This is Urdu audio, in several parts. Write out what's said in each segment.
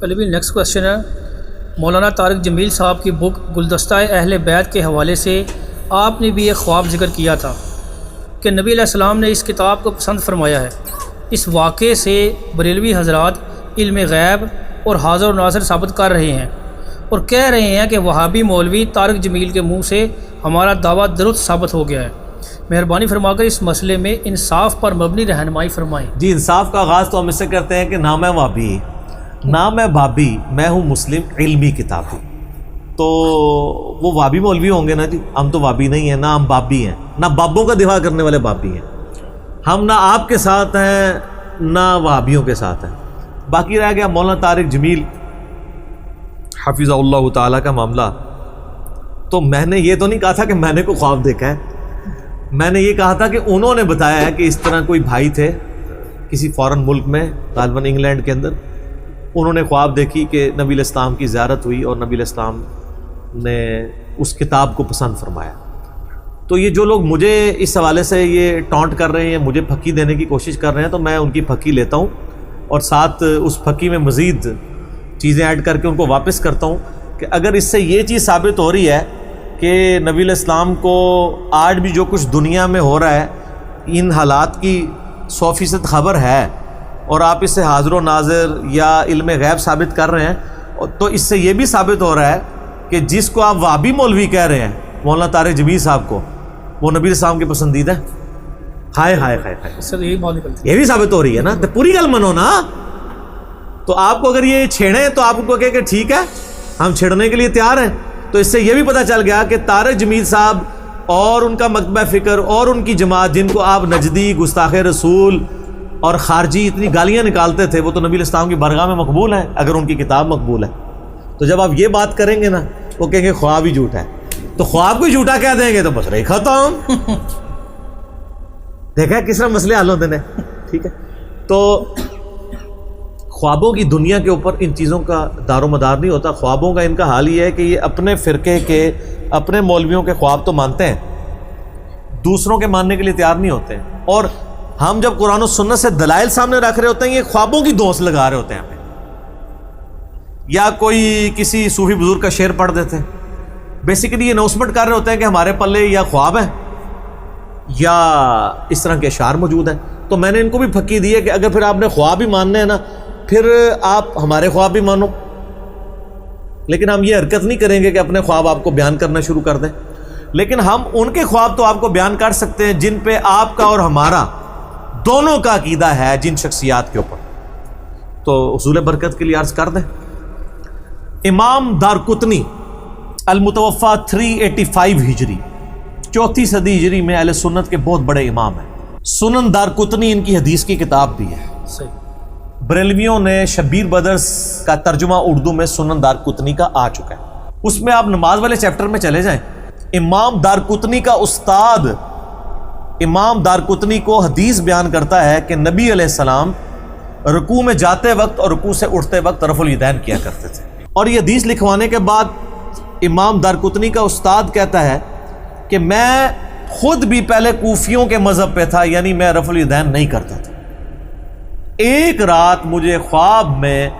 پہلے بھی نیکسٹ کوشچن ہے، مولانا طارق جمیل صاحب کی بک گلدستہ اہل بیت کے حوالے سے آپ نے بھی ایک خواب ذکر کیا تھا کہ نبی علیہ السلام نے اس کتاب کو پسند فرمایا ہے۔ اس واقعے سے بریلوی حضرات علم غیب اور حاضر و ناظر ثابت کر رہے ہیں اور کہہ رہے ہیں کہ وہابی مولوی طارق جمیل کے منہ سے ہمارا دعویٰ درست ثابت ہو گیا ہے۔ مہربانی فرما کر اس مسئلے میں انصاف پر مبنی رہنمائی فرمائیں۔ جی، انصاف کا آغاز تو ہم اس سے کرتے ہیں کہ نہ میں وہابی، نہ میں بابی، میں ہوں مسلم علمی کتابی۔ تو وہ وہابی مولوی ہوں گے نا جی، ہم تو وہابی نہیں ہیں، نہ ہم بابی ہیں، نہ بابوں کا دفاع کرنے والے بابی ہیں۔ ہم نہ آپ کے ساتھ ہیں نہ وہابیوں کے ساتھ ہیں۔ باقی رہ گیا مولانا طارق جمیل حفظہ اللہ تعالیٰ کا معاملہ، تو میں نے یہ تو نہیں کہا تھا کہ میں نے کوئی خواب دیکھا ہے، میں نے یہ کہا تھا کہ انہوں نے بتایا ہے کہ اس طرح کوئی بھائی تھے کسی فارن ملک میں، غالباً انگلینڈ کے اندر، انہوں نے خواب دیکھی کہ نبی علیہ السلام کی زیارت ہوئی اور نبی علیہ السلام نے اس کتاب کو پسند فرمایا۔ تو یہ جو لوگ مجھے اس حوالے سے یہ ٹانٹ کر رہے ہیں، مجھے پھکی دینے کی کوشش کر رہے ہیں، تو میں ان کی پھکی لیتا ہوں اور ساتھ اس پھکی میں مزید چیزیں ایڈ کر کے ان کو واپس کرتا ہوں کہ اگر اس سے یہ چیز ثابت ہو رہی ہے کہ نبی علیہ السلام کو آج بھی جو کچھ دنیا میں ہو رہا ہے ان حالات کی 100% خبر ہے اور آپ اس سے حاضر و ناظر یا علم غیب ثابت کر رہے ہیں، تو اس سے یہ بھی ثابت ہو رہا ہے کہ جس کو آپ وہابی مولوی کہہ رہے ہیں مولانا طارق جمیل صاحب کو، وہ نبی علیہ السلام کے پسندیدہ ہے۔ ہائے ہائے ہائے ہائے، سر یہی بات نکلتی ہے، یہ بھی ثابت ہو رہی ہے نا، تو پوری گل منو نا۔ تو آپ کو اگر یہ چھیڑیں تو آپ کو کہے کہ ٹھیک ہے ہم چھیڑنے کے لیے تیار ہیں۔ تو اس سے یہ بھی پتہ چل گیا کہ طارق جمیل صاحب اور ان کا مکتبہ فکر اور ان کی جماعت، جن کو آپ نجدی، گستاخ رسول اور خارجی اتنی گالیاں نکالتے تھے، وہ تو نبی علیہ السلام کی بارگاہ میں مقبول ہیں اگر ان کی کتاب مقبول ہے۔ تو جب آپ یہ بات کریں گے نا، وہ کہیں گے خواب ہی جھوٹا ہے، تو خواب کو ہی جھوٹا کہہ دیں گے تو بس رہی ختم۔ دیکھا کس طرح مسئلے حل ہوتے ہیں، ٹھیک ہے۔ تو خوابوں کی دنیا کے اوپر ان چیزوں کا دار و مدار نہیں ہوتا۔ خوابوں کا ان کا حال یہ ہے کہ یہ اپنے فرقے کے، اپنے مولویوں کے خواب تو مانتے ہیں، دوسروں کے ماننے کے لیے تیار نہیں ہوتے ہیں۔ اور ہم جب قرآن و سنت سے دلائل سامنے رکھ رہے ہوتے ہیں، یہ خوابوں کی دوست لگا رہے ہوتے ہیں ہمیں، یا کوئی کسی صوفی بزرگ کا شعر پڑھ دیتے ہیں، بیسیکلی یہ اناؤنسمنٹ کر رہے ہوتے ہیں کہ ہمارے پلے یا خواب ہے یا اس طرح کے اشعار موجود ہیں۔ تو میں نے ان کو بھی پھکی دی ہے کہ اگر پھر آپ نے خواب ہی ماننے ہیں نا، پھر آپ ہمارے خواب بھی مانو، لیکن ہم یہ حرکت نہیں کریں گے کہ اپنے خواب آپ کو بیان کرنا شروع کر دیں، لیکن ہم ان کے خواب تو آپ کو بیان کر سکتے ہیں جن پہ آپ کا اور ہمارا دونوں کا عقیدہ ہے، جن شخصیات کے اوپر۔ تو حصول برکت کے لیے عرض کر دیں، امام دارقطنی المتوفا 385 ہجری، 4 صدی ہجری میں اہل سنت کے بہت بڑے امام ہیں۔ سنن دارقطنی ان کی حدیث کی کتاب بھی ہے۔ صحیح۔ بریلویوں نے شبیر بدرس کا ترجمہ اردو میں سنن دارقطنی کا آ چکا ہے، اس میں آپ نماز والے چیپٹر میں چلے جائیں، امام دارقطنی کا استاد امام دارقطنی کو حدیث بیان کرتا ہے کہ نبی علیہ السلام رکوع میں جاتے وقت اور رکوع سے اٹھتے وقت رفع الیدین کیا کرتے تھے۔ اور یہ حدیث لکھوانے کے بعد امام دارقطنی کا استاد کہتا ہے کہ میں خود بھی پہلے کوفیوں کے مذہب پہ تھا، یعنی میں رفع الیدین نہیں کرتا تھا۔ ایک رات مجھے خواب میں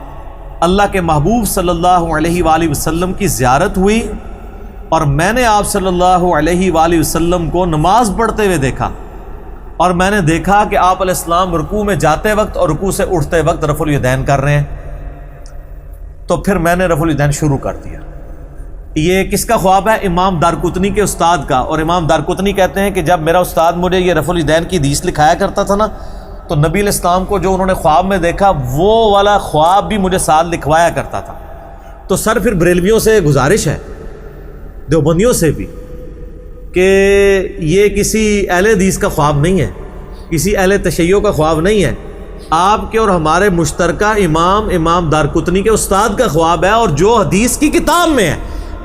اللہ کے محبوب صلی اللہ علیہ وآلہ وسلم کی زیارت ہوئی اور میں نے آپ صلی اللہ علیہ وآلہ وسلم کو نماز پڑھتے ہوئے دیکھا، اور میں نے دیکھا کہ آپ علیہ السلام رکوع میں جاتے وقت اور رکوع سے اٹھتے وقت رفع الیدین کر رہے ہیں۔ تو پھر میں نے رفع الیدین شروع کر دیا۔ یہ کس کا خواب ہے؟ امام دارقطنی کے استاد کا۔ اور امام دارقطنی کہتے ہیں کہ جب میرا استاد مجھے یہ رفع الیدین کی حدیث لکھایا کرتا تھا نا، تو نبی علیہ السلام کو جو انہوں نے خواب میں دیکھا وہ والا خواب بھی مجھے ساتھ لکھوایا کرتا تھا۔ تو سر پھر بریلویوں سے گزارش ہے، دیوبندیوں سے بھی، کہ یہ کسی اہل حدیث کا خواب نہیں ہے، کسی اہل تشیع کا خواب نہیں ہے، آپ کے اور ہمارے مشترکہ امام دارقطنی کے استاد کا خواب ہے، اور جو حدیث کی کتاب میں ہے۔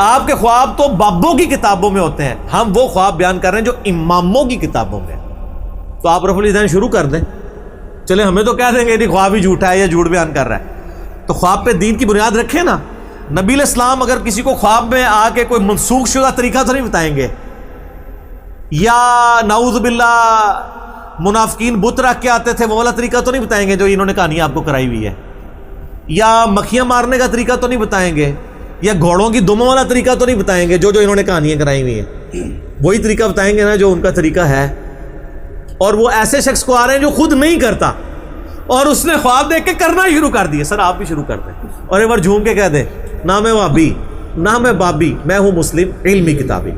آپ کے خواب تو بابوں کی کتابوں میں ہوتے ہیں، ہم وہ خواب بیان کر رہے ہیں جو اماموں کی کتابوں میں ہے۔ تو آپ رفع الیدین شروع کر دیں، چلے ہمیں تو کہہ دیں گے نہیں خواب ہی جھوٹا ہے یا جھوٹ بیان کر رہا ہے، تو خواب پہ دین کی بنیاد رکھیں نا۔ نبی علیہ السلام اگر کسی کو خواب میں آ کے کوئی منسوخ شدہ طریقہ تو نہیں بتائیں گے، یا نعوذ باللہ منافقین بت رکھ کے آتے تھے وہ والا طریقہ تو نہیں بتائیں گے جو انہوں نے کہانی آپ کو کرائی ہوئی ہے۔ یا مکھیاں مارنے کا طریقہ تو نہیں بتائیں گے, یا گھوڑوں کی دموں والا طریقہ تو نہیں بتائیں گے جو انہوں نے کہانیاں کرائی ہوئی ہیں. وہی طریقہ بتائیں گے نا جو ان کا طریقہ ہے. اور وہ ایسے شخص کو آ رہے ہیں جو خود نہیں کرتا, اور اس نے خواب دیکھ کے کرنا شروع کر دیا. سر آپ بھی شروع کر دیں, اور ایک بار جھوم کے کہہ دیں نہ میں وہابی نہ میں بابی, میں ہوں مسلم علمی کتابی.